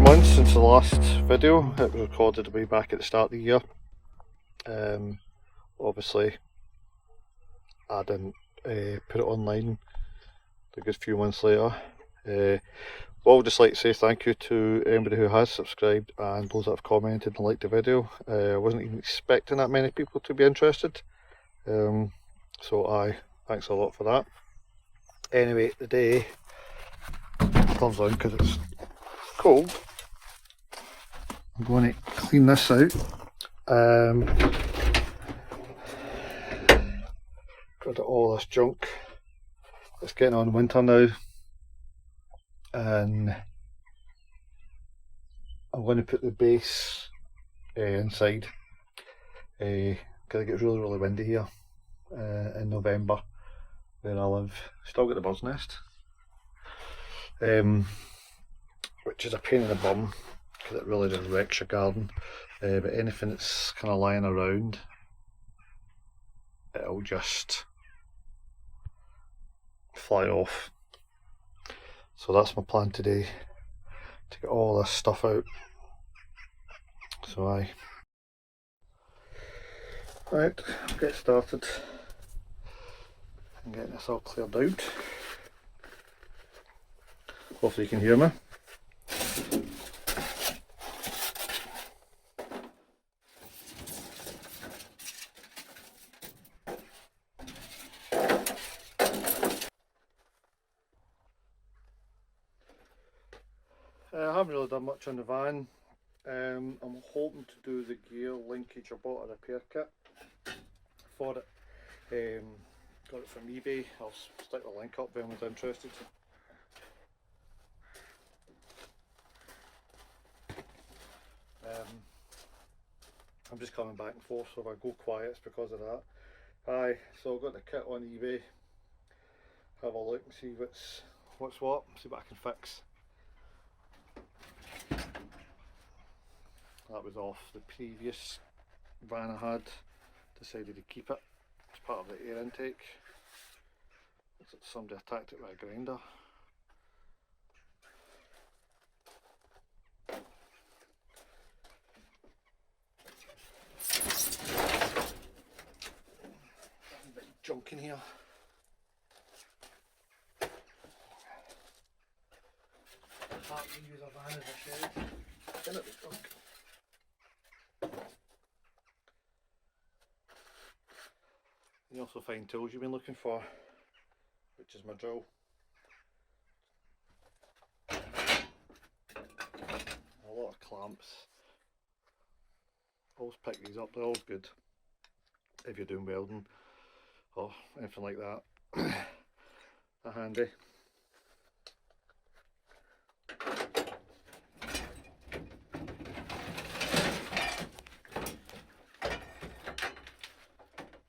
months since the last video. It was recorded way back at the start of the year. Obviously I didn't put it online a good few months later. Well, I'd just like to say thank you to anybody who has subscribed and those that have commented and liked the video. I wasn't even expecting that many people to be interested, so thanks a lot for that. Anyway, today, gloves on because it's cold, I'm going to clean this out. Got all this junk. It's getting on winter now, and I'm going to put the base inside because it gets really windy here in November where I live. Still got the bird's nest, which is a pain in the bum because it really just wrecks your garden. But anything that's kind of lying around, it'll just fly off. So that's my plan today, to get all this stuff out. So right, I'll get started and getting this all cleared out. Hopefully you can hear me. I haven't really done much on the van. I'm hoping to do the gear linkage. I bought a repair kit for it. Got it from eBay. I'll stick the link up if anyone's interested. I'm just coming back and forth, so if I go quiet it's because of that. So I've got the kit on eBay. Have a look and see what's what, see what I can fix. That was off the previous van I had. Decided to keep it as part of the air intake. Somebody attacked it with a grinder. Bit of junk in here. Can't use a van as a shed. In it with junk. You also find tools you've been looking for, which is my drill. A lot of clamps. Always pick these up, they're all good if you're doing welding or anything like that. They're handy.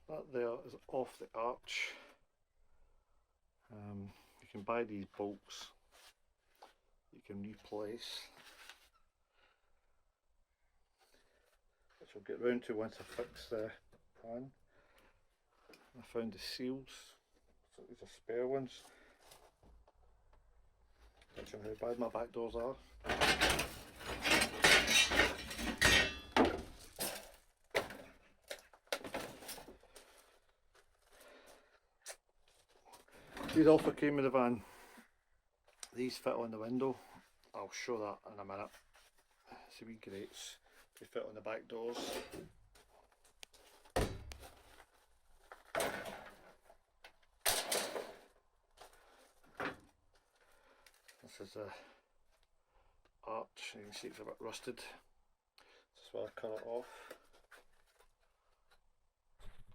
That there is off the arch. You can buy these bolts you can replace, which I'll get round to once I fix the pan. I found the seals, so these are spare ones. Not sure how bad my back doors are. These also came with the van. These fit on the window. I'll show that in a minute. See wee grates. They fit on the back doors. This is a arch. You can see it's a bit rusted. This is where I cut it off.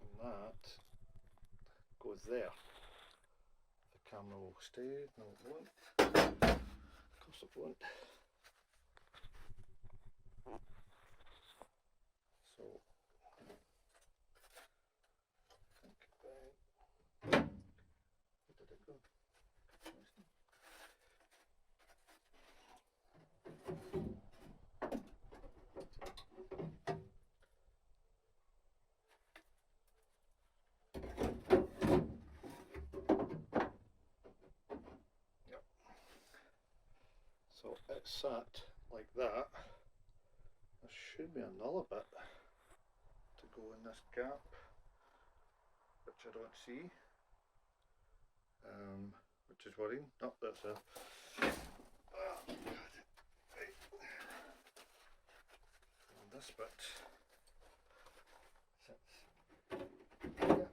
And that goes there. Camera will stay, no it won't, of course it won't. So, where did it go? So it sat like that, there should be another bit to go in this gap, which I don't see, which is worrying. No, that's a and this bit sits here.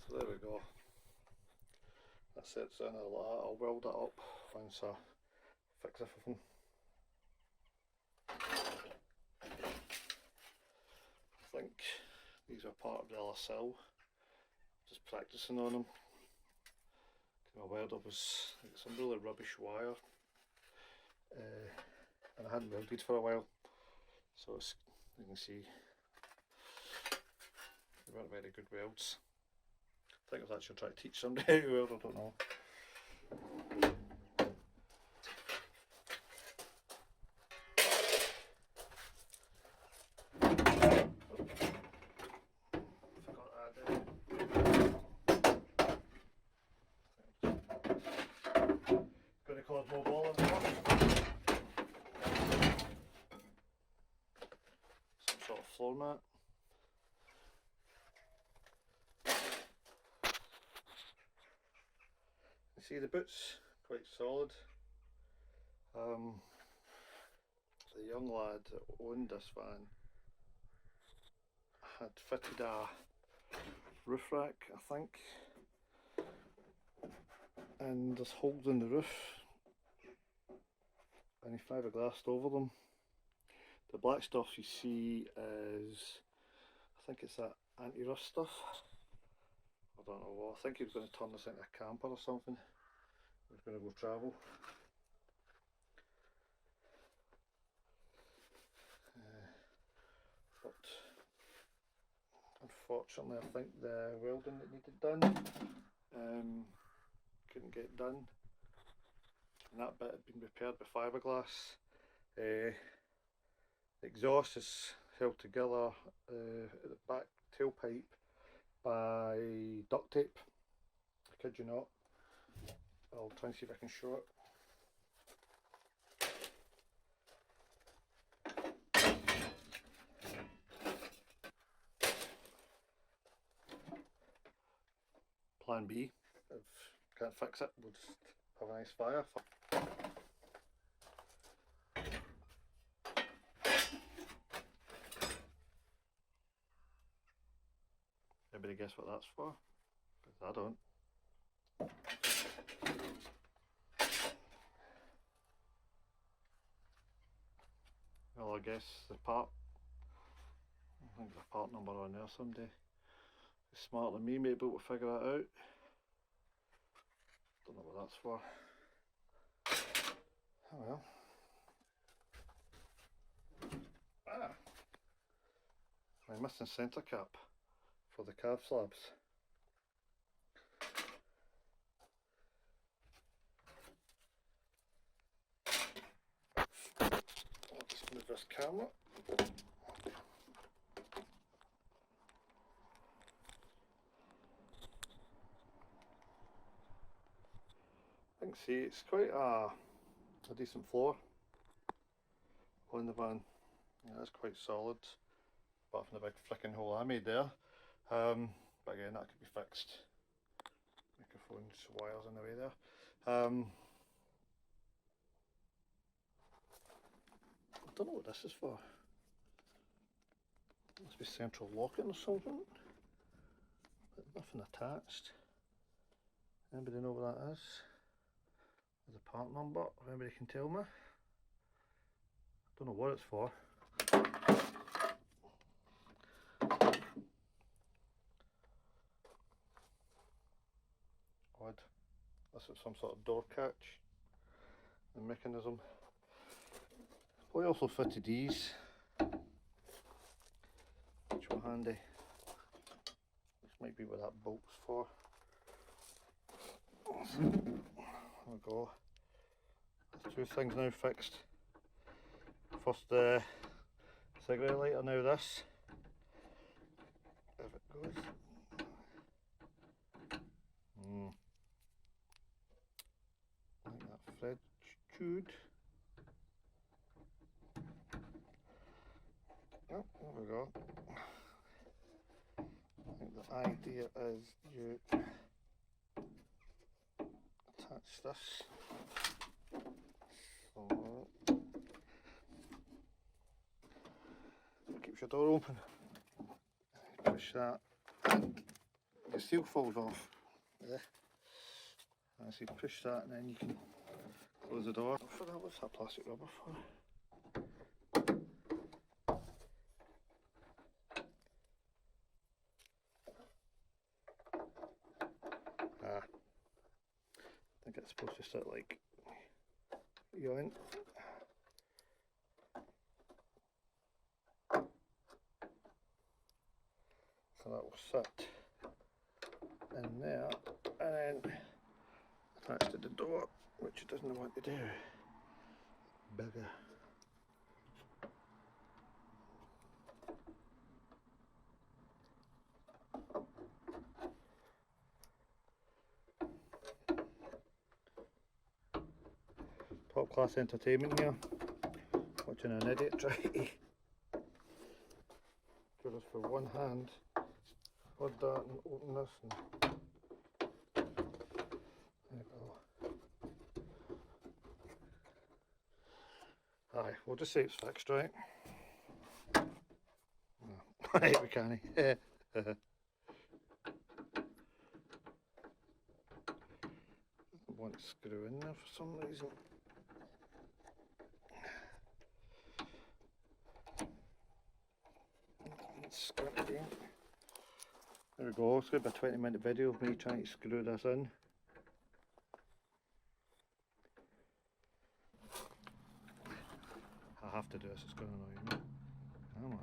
So there we go. That sits in a lot. I'll weld it up once I fix everything. I think these are part of the other cell. Just practicing on them. My welder was like some really rubbish wire, and I hadn't welded for a while, so it's, you can see they weren't very good welds. I think I was actually trying to teach somebody how to weld, I don't know. Going to cause more ball on the top. Some sort of floor mat. You see the boots, quite solid. The young lad that owned this van had fitted a roof rack, I think, and there's holes in the roof, and he fiberglassed over them. The black stuff you see is, I think it's that anti-rust stuff. I don't know what. I think he was going to turn this into a camper or something. He was going to go travel. But unfortunately, I think the welding that needed done couldn't get done, and that bit had been repaired with fiberglass. The exhaust is held together at the back tailpipe by duct tape. I kid you not. I'll try and see if I can show it. Plan B, if can't fix it, we'll just have a nice fire. Everybody guess what that's for? Because I don't. Well, I guess the part, I think there's a part number on there someday. Who's smarter than me may be able to figure that out. Don't know what that's for. Oh well. Ah! My missing centre cap for the cab slabs. I'll just move this camera. I can see it's quite a decent floor on the van. Yeah, that's quite solid, apart from the big flicking hole I made there. But again, that could be fixed. Microphones, wires in the way there. I don't know what this is for. Must be central locking or something. But nothing attached. Anybody know what that is? There's a part number, if anybody can tell me. Don't know what it's for. Odd. This is some sort of door catch and mechanism. I also fitted these, which were handy. This might be what that bolt's for. There we go. There's two things now fixed. First the cigarette lighter, now this. If it goes. Like that fridge chewed. Oh, there we go. I think the idea is you attach this. So it keeps your door open. Push that and the seal falls off. There. And so you push that and then you can close the door. For that, what's that plastic rubber for? I think it's supposed to sit like yoink. So that will sit in there and then attached to the door, which it doesn't want to do. Bigger. Top class entertainment here. Watching an idiot try to do this for one hand. Hold that and open this and there you go. Aye, we'll just say it's fixed, right? No. Right, we can't. One screw in there for some reason. Screw it again. There we go, it's going to be a 20-minute video of me trying to screw this in. I have to do this, it's going to annoy me. Come on.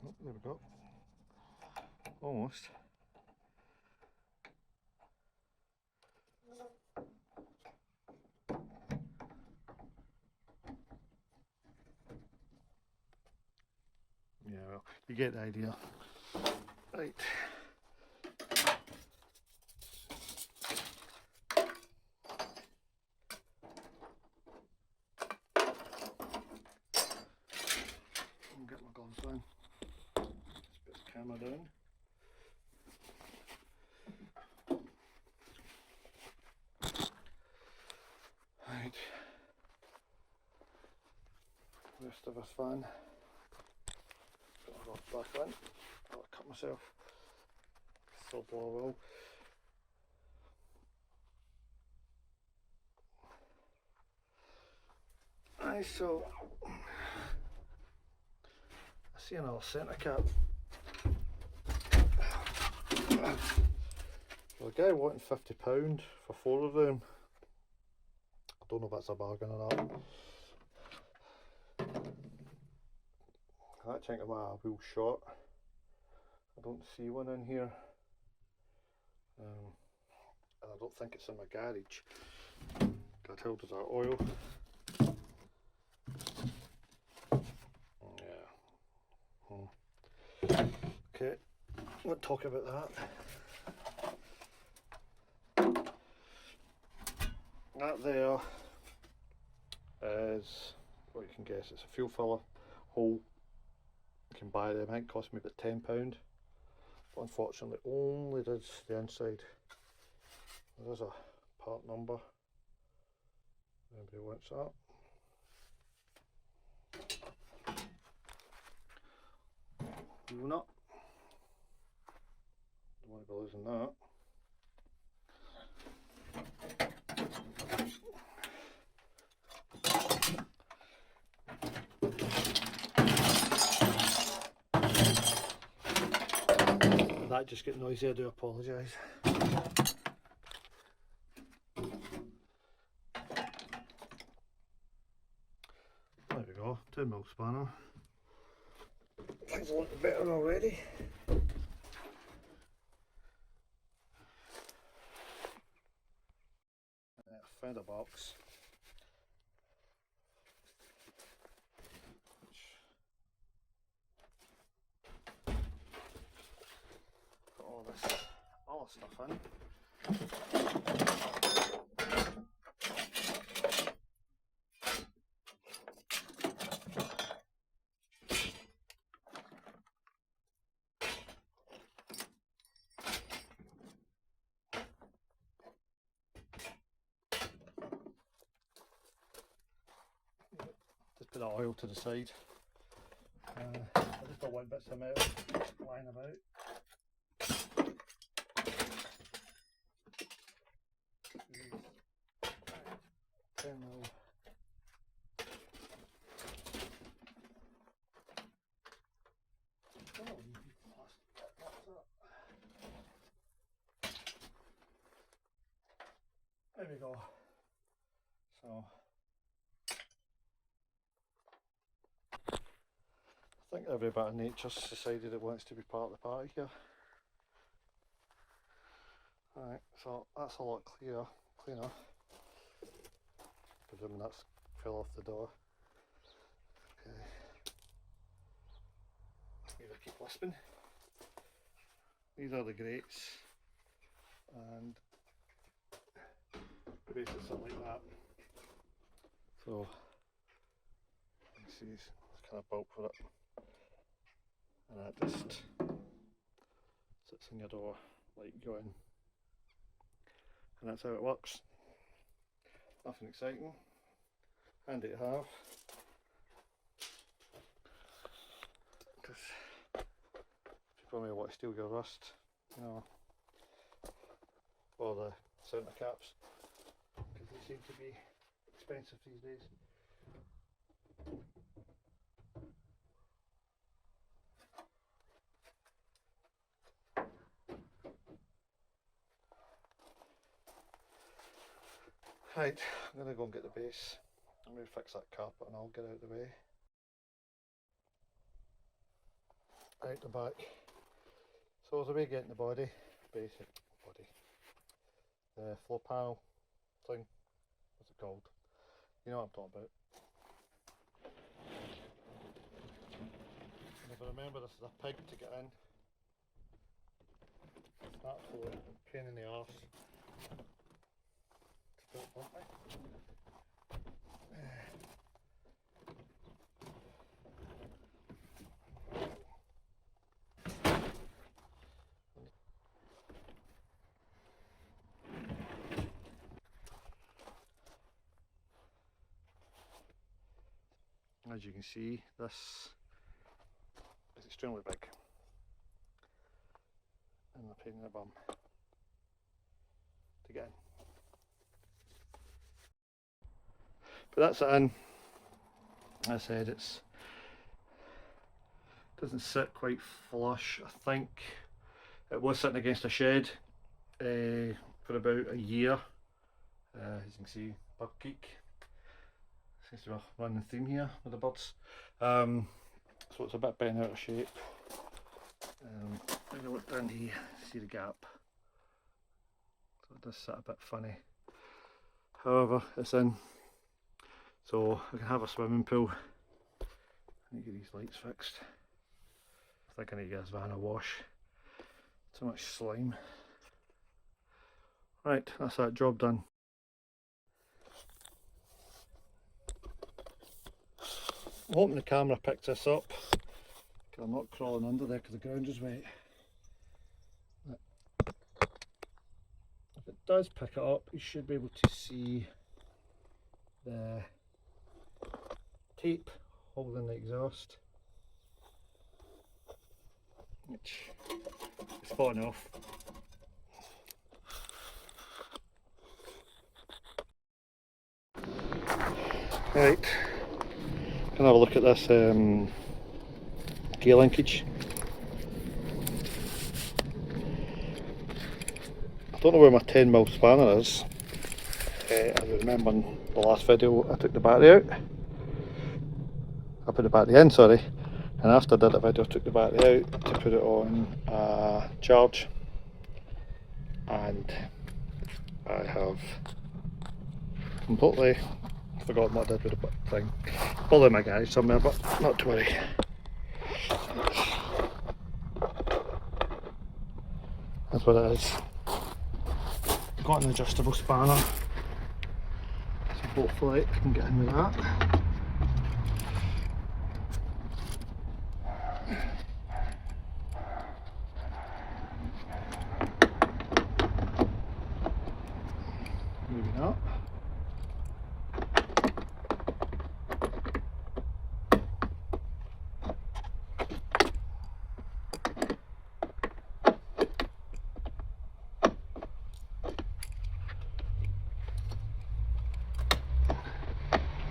Oh, there we go. Almost. Yeah, well, you get the idea. Right. I'll get my gloves on. Just put the camera down. Right. Rest of us fan. Put it back on. I'll cut myself. Still blow well. Aye, so I see another centre cap. Well, the guy wanting £50 for 4 of them. I don't know if that's a bargain or not. I think I'm a wheel short. I don't see one in here. And I don't think it's in my garage. Got held as our oil. Yeah. Okay, we'll talk about that. That there is what you can guess. It's a fuel filler hole. You can buy them. I think it cost me about £10. But unfortunately only does the inside. There's a part number. Anybody wants that? Wheel nut. Don't want to be losing that. That just got noisy, I do apologise. 10mm spanner. Things are looking better already. I found a box. Put all the stuff in. Just put that oil to the side. I just don't want bits of metal lying about. 10mm. There we go. So I think every bit of nature's decided it wants to be part of the party here. Alright, so that's a lot cleaner. Presuming that's fell off the door. Okay. Maybe I keep lisping. These are the grates, and basically something like that. So you can see it's kind of built for it, and that just sits in your door like going, and that's how it works. Nothing exciting, handy to have. Because people may want to steal your rust, you know, or the centre caps, because they seem to be expensive these days. Right, I'm going to go and get the base. I'm going to fix that carpet and I'll get out of the way. Out the back. So the way getting the body, basic body, the floor panel thing, what's it called? You know what I'm talking about. And if I remember, this is a pig to get in. Absolute pain in the arse. As you can see, this is extremely big, and a pain in the bum to get in. But that's it in. As I said, it doesn't sit quite flush. I think it was sitting against a shed for about a year. As you can see, bird geek. Seems to be a running theme here with the birds. So it's a bit bent out of shape. If you look down here, see the gap. So it does sit a bit funny. However, it's in. So I can have a swimming pool. I need to get these lights fixed. I think I need to get this van a wash. Too much slime. Right, that's that job done. I'm hoping the camera picks this up, because I'm not crawling under there because the ground is wet. But if it does pick it up, you should be able to see the tape holding the exhaust, which is falling off. Right. Can have a look at this gear linkage. I don't know where my 10mm spanner is. I remember in the last video I took the battery out. I put the battery in, sorry, and after I did the video I took the battery out to put it on charge, and I have completely forgotten what I did with the thing. Probably in my garage somewhere, but not to worry. That's what it is. Got an adjustable spanner, so hopefully I can get in with that. Maybe not.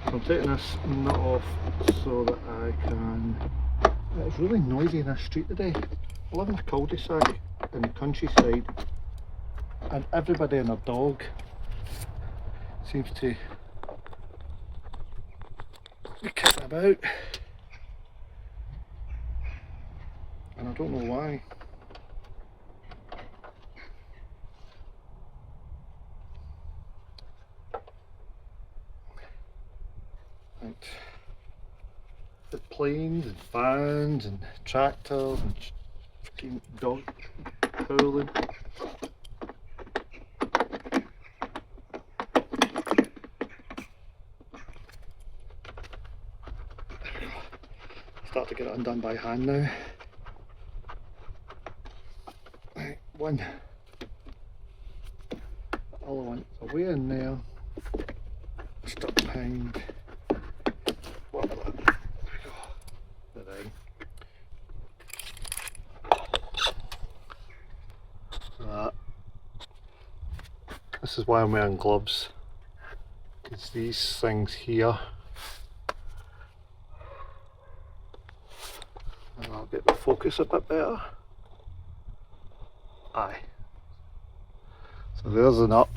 I'm taking this nut off so that I can... It's really noisy in this street today. I live in a cul-de-sac in the countryside, and everybody and their dog seems to be kicking about, and I don't know why. Right. The planes and vans and tractors and fucking dog howling. Start to get it undone by hand now. Right, one. The other one away in there. Stuck behind. What was that? There we go. The ring. That. This is why I'm wearing gloves. Because these things here. And I'll get the focus a bit better. Aye. So there's the nut.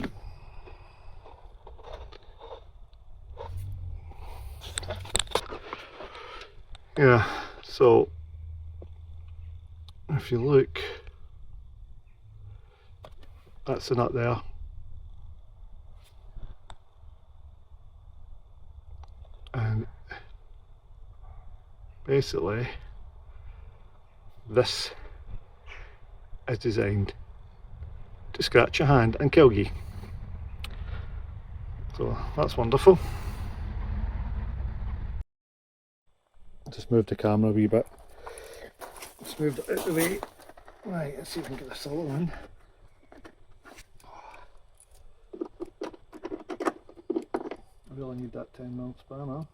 Yeah, so if you look, that's the nut there. And basically this is designed to scratch your hand and kill you. So that's wonderful. Just moved the camera a wee bit. Just moved it out of the way. Right, let's see if we can get this other one. I really need that 10mm spanner.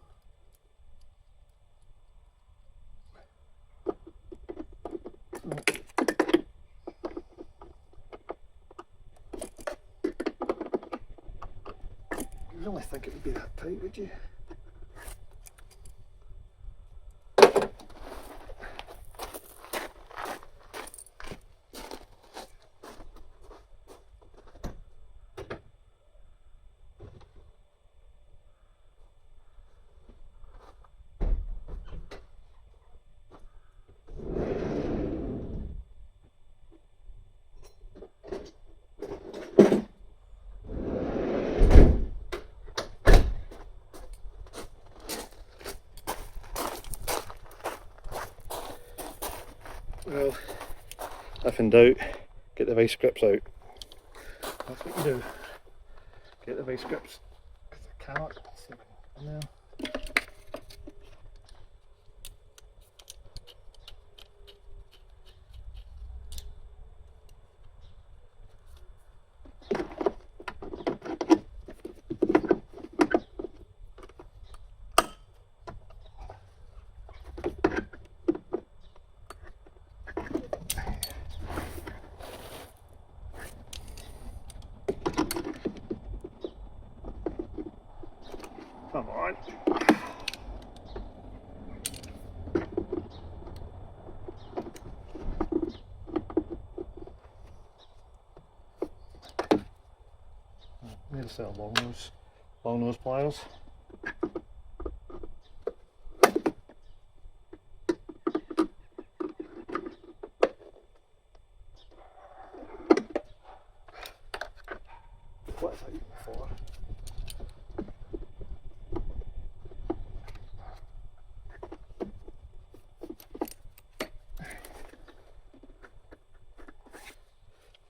You really think it would be that tight, would you? Well, if in doubt, get the vice grips out. That's what you do. Get the vice grips, because I cannot see it in there. Come on. Need a set of long nose pliers.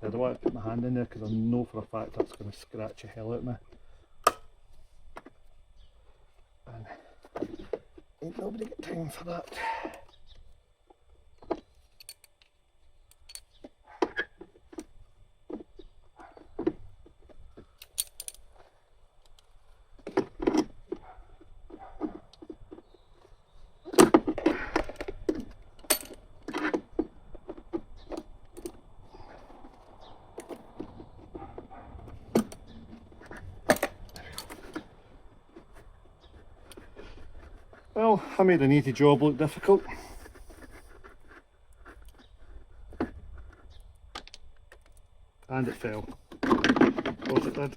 I don't want to put my hand in there because I know for a fact that's going to scratch the hell out of me. And ain't nobody got time for that. Well, I made an easy job look difficult. And it fell. Of course it did.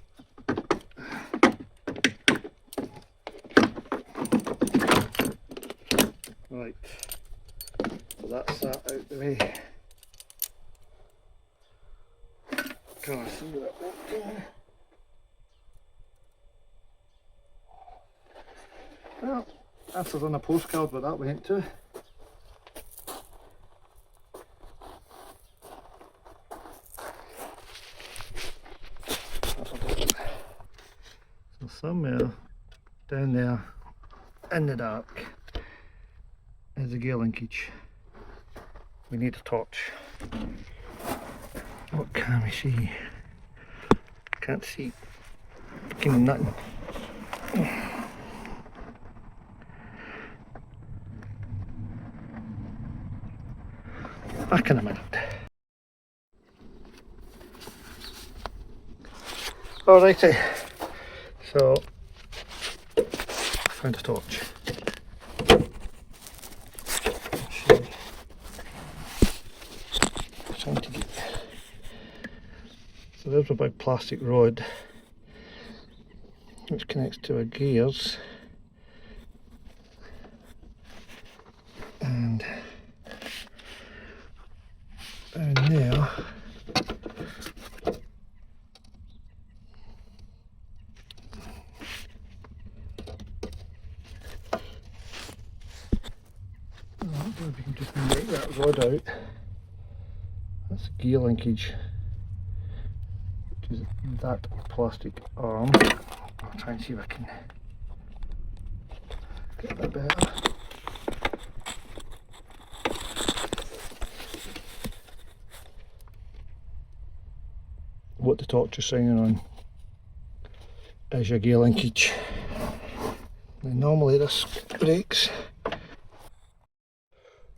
Right, so that's that out the way. Can I see that working? Well, this is on a postcard what that went to. So somewhere down there in the dark is a gear linkage. We need a torch. What can we see? Can't see fucking nothing. Back in a minute. Alrighty, so I found a torch. Trying to get. So there's a big plastic rod which connects to our gears, and down there if we can just make that rod out. That's gear linkage, which is that plastic arm. I'll try and see if I can get a bit better. What the torch is signing on is your gear linkage. Now normally this breaks.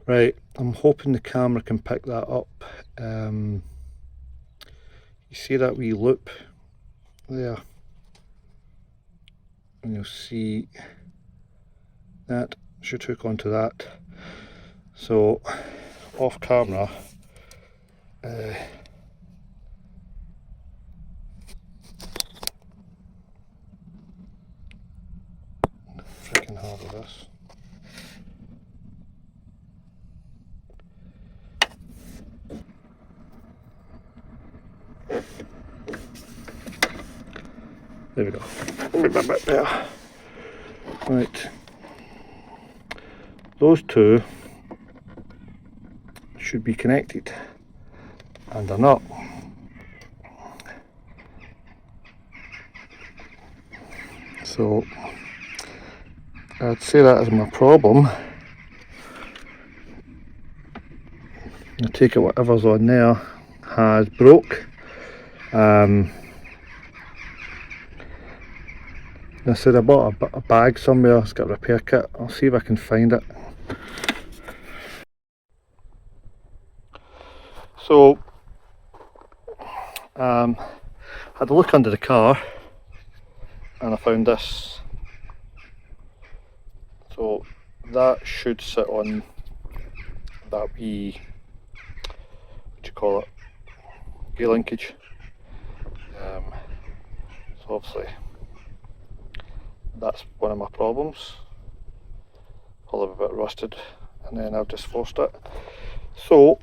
Right, I'm hoping the camera can pick that up. You see that wee loop there, and you'll see that should hook onto that. So off camera, freaking hard with this. There we go. A bit better. Right. Those two should be connected, and they're not. So I'd say that is my problem. I take it whatever's on there has broke. I said I bought a bag somewhere, it's got a repair kit. I'll see if I can find it. So, had a look under the car and I found this. So that should sit on that wee, what do you call it, gear linkage. So obviously that's one of my problems. Probably a bit rusted, and then I've just forced it. So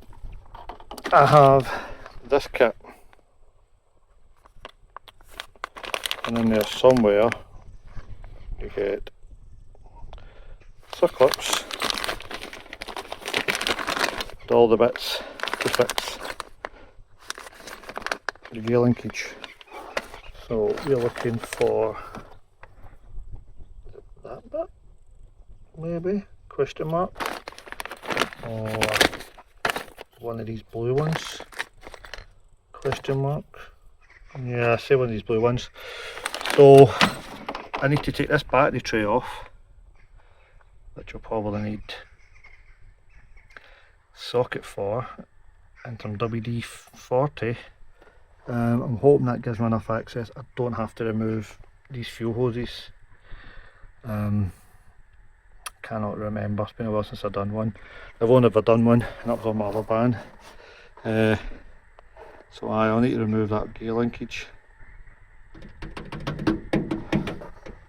I have this kit, and in there somewhere you get circlips and all the bits to fix the gear linkage. So we're looking for that bit, maybe, question mark, or one of these blue ones, question mark. Yeah, I say one of these blue ones. So I need to take this battery tray off, which I'll probably need socket for, and some WD-40. I'm hoping that gives me enough access. I don't have to remove these fuel hoses. Cannot remember, it's been a while since I've done one. I've only ever done one, and that was on my other van. So I'll need to remove that gear linkage.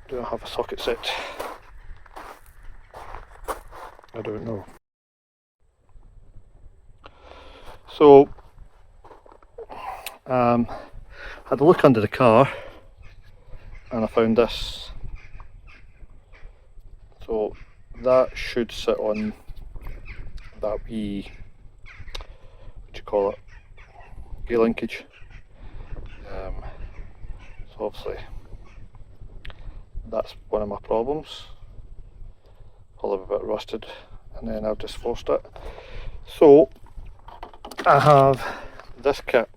Do I have a socket set? I don't know. So had a look under the car and I found this. So that should sit on that wee, what do you call it, gear linkage. So obviously that's one of my problems. Probably a bit rusted, and then I've just forced it. So I have this kit,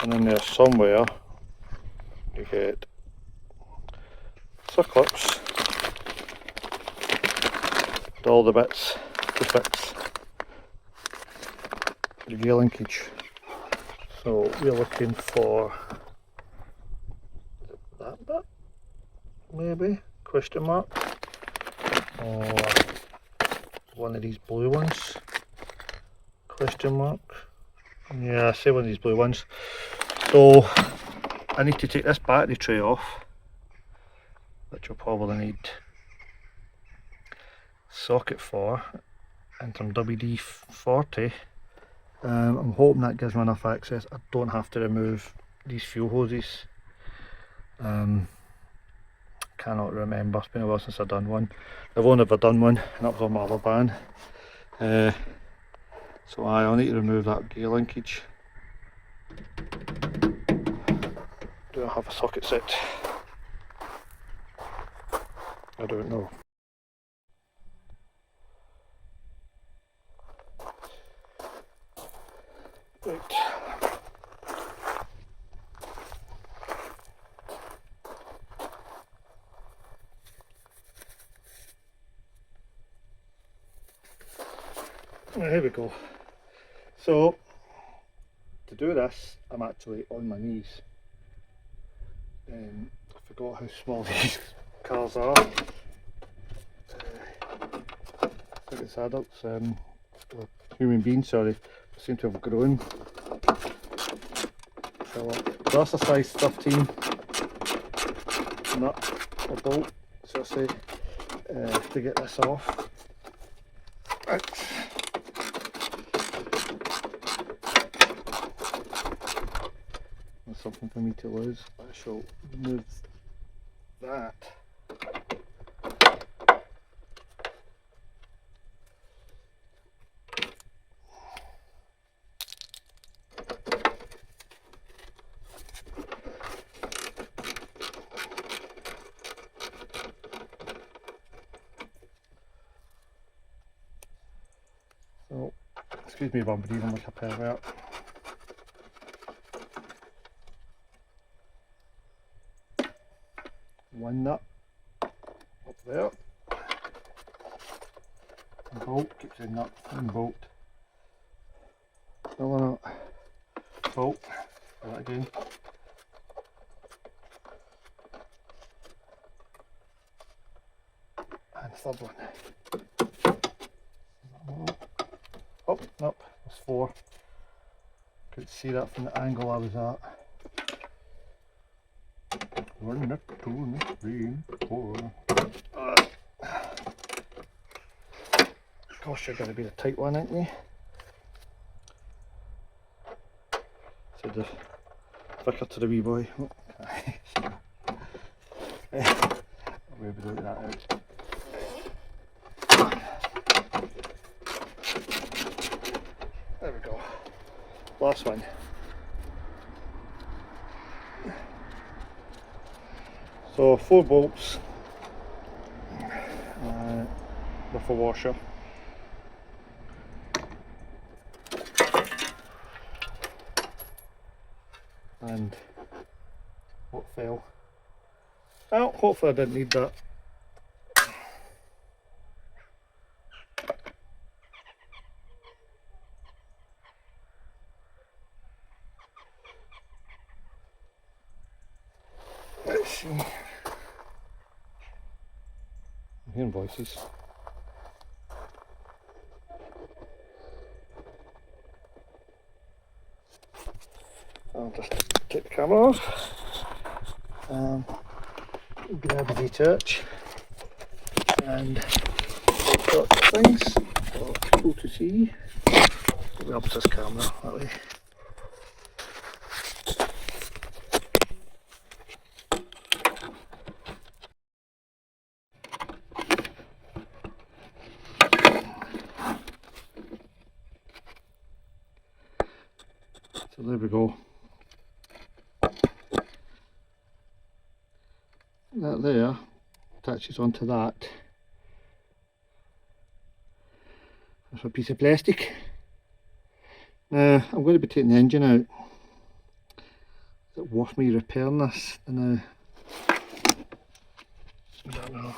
and in there somewhere you get clips and all the bits to fix the gear linkage. So we're looking for that bit, maybe, question mark, or one of these blue ones, question mark. Yeah, I say one of these blue ones. So I need to take this battery tray off, which I'll probably need socket for, and some WD-40. I'm hoping that gives me enough access. I don't have to remove these fuel hoses. Cannot remember, it's been a while since I've done one. I've only ever done one, and that was on my other van. So I'll need to remove that gear linkage. Do I have a socket set? I don't know. Right. Here we go. So to do this, I'm actually on my knees. I forgot how small these cars are. I think it's adults, or human beings, sorry, seem to have grown. So that's a size 13 nut or bolt, so I say, to get this off. Right. That's something for me to lose. I shall remove that. So, excuse me if I'm breathing like a pervert. One nut up there, and bolt, keeps saying nut and bolt. Another nut, bolt, do that again. And third one. Oh, nope, there's 4. Couldn't see that from the angle I was at. 1, 2, 3, 4. Gosh, you're going to be the tight one, aren't you? So the thicker to the wee boy. Oh, I'll be able to get that out. There we go. last one. So 4 bolts with a washer. And what fell? Well, hopefully I didn't need that. Let's see. I'm hearing voices. I'll just take the camera off. Grab the touch and got things. So it's cool to see. It helps this camera that way. So there we go. That there attaches onto that. That's a piece of plastic. Now I'm going to be taking the engine out. Is it worth me repairing this? I don't know.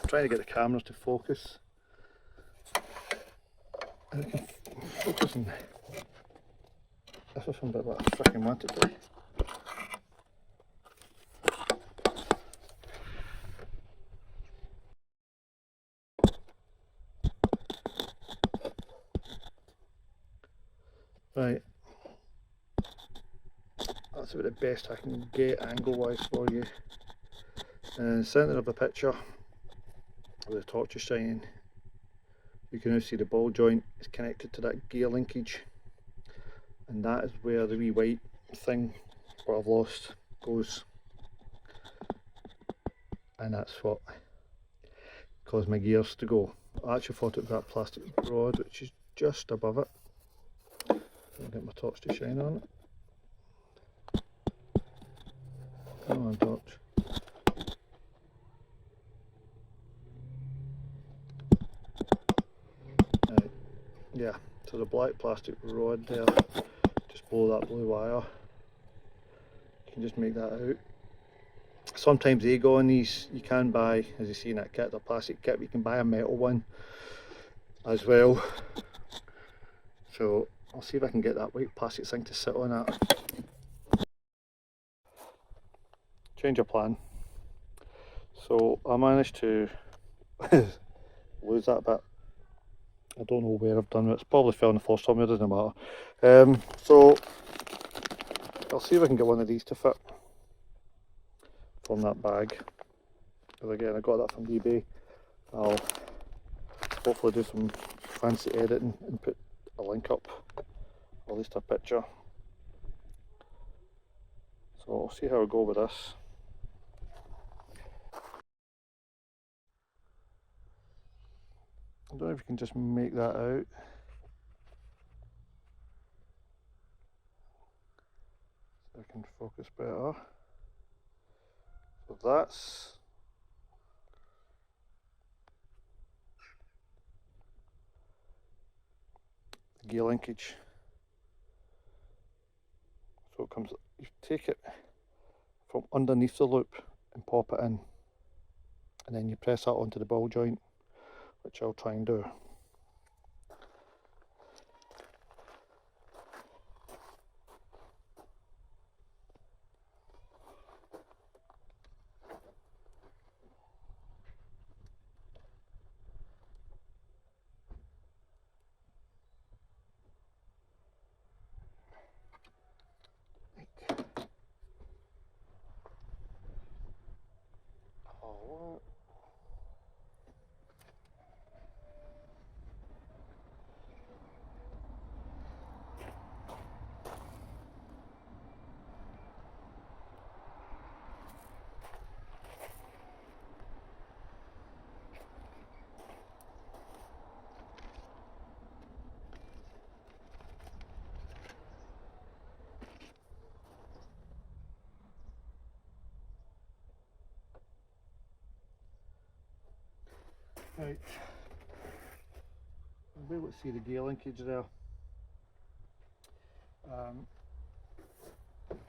Trying to get the camera to focus. And it can focus on this is something what I freaking want it to. Right. That's about the best I can get angle wise for you. In the centre of the picture where the torch is shining, you can now see the ball joint is connected to that gear linkage, and that is where the wee white thing, what I've lost, goes, and that's what caused my gears to go. I actually thought it was that plastic rod which is just above it. I'll get my torch to shine on it. Come on, torch. Right. Yeah, so the black plastic rod there, just below that blue wire, you can just make that out. Sometimes they go on these, you can buy, as you see in that kit, the plastic kit, but you can buy a metal one as well. So I'll see if I can get that white plastic thing to sit on that. Change of plan. So I managed to lose that bit. I don't know where I've done it. It's probably fell on the floor somewhere, doesn't matter. So I'll see if I can get one of these to fit from that bag. Because again, I got that from eBay. I'll hopefully do some fancy editing and put a link up, or at least a picture. So I'll see how I go with this. I don't know if you can just make that out. So I can focus better. So that's the gear linkage. So it comes, you take it from underneath the loop and pop it in, and then you press that onto the ball joint, which I'll try and do. Right, I'll be able to see the gear linkage there.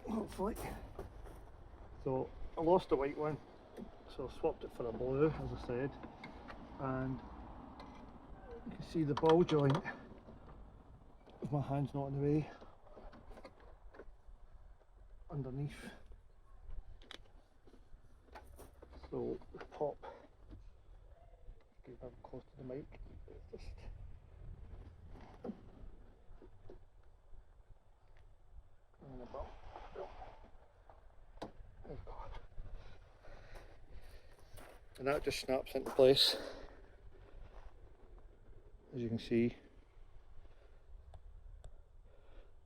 Hopefully. So I lost the white one, so I swapped it for a blue, as I said, and you can see the ball joint, if my hand's not in the way, underneath. So the pop, get that close to the mic, just and about. There we go. And that just snaps into place, as you can see.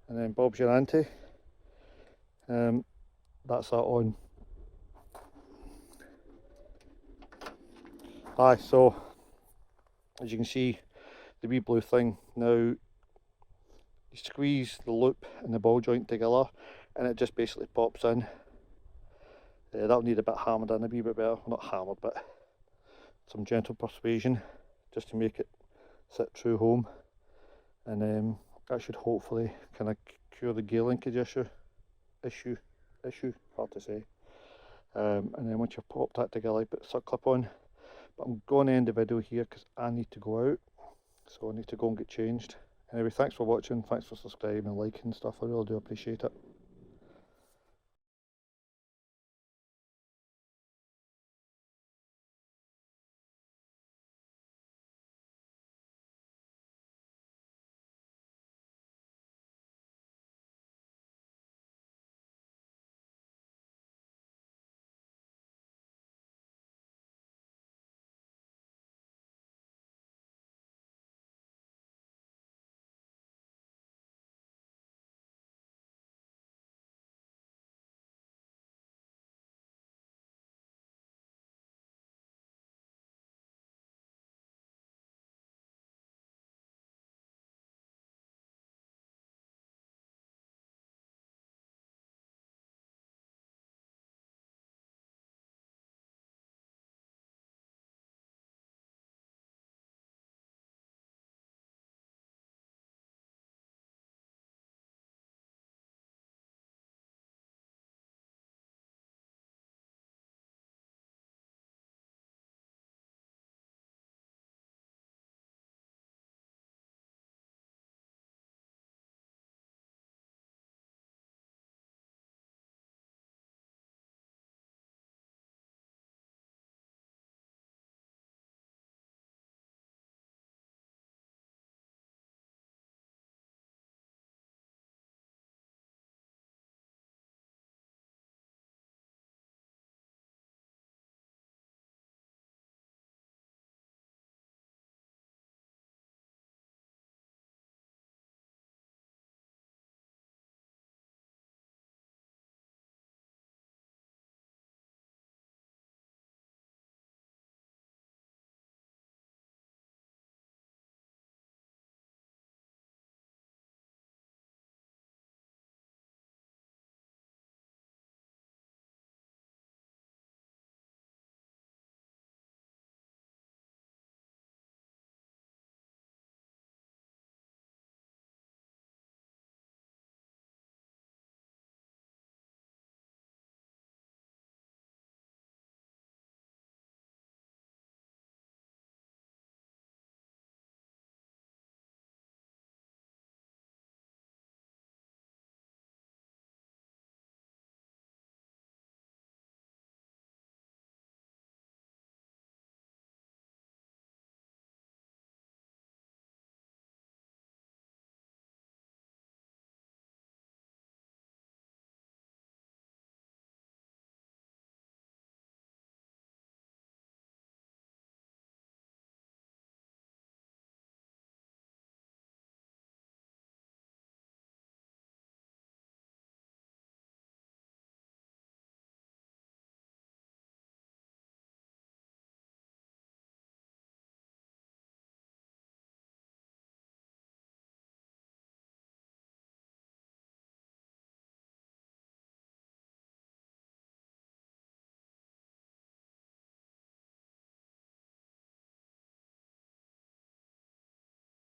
And then Bob's your ante. That's that on. Aye, so as you can see, the wee blue thing, now you squeeze the loop and the ball joint together and it just basically pops in. That'll need a bit hammered in, a wee bit better, not hammered but some gentle persuasion just to make it sit true home, and that should hopefully kind of cure the gear linkage issue, hard to say. And then once you've popped that together, you put the clip on. But I'm going to end the video here because I need to go out, so I need to go and get changed. Anyway, thanks for watching, thanks for subscribing and liking and stuff, I really do appreciate it.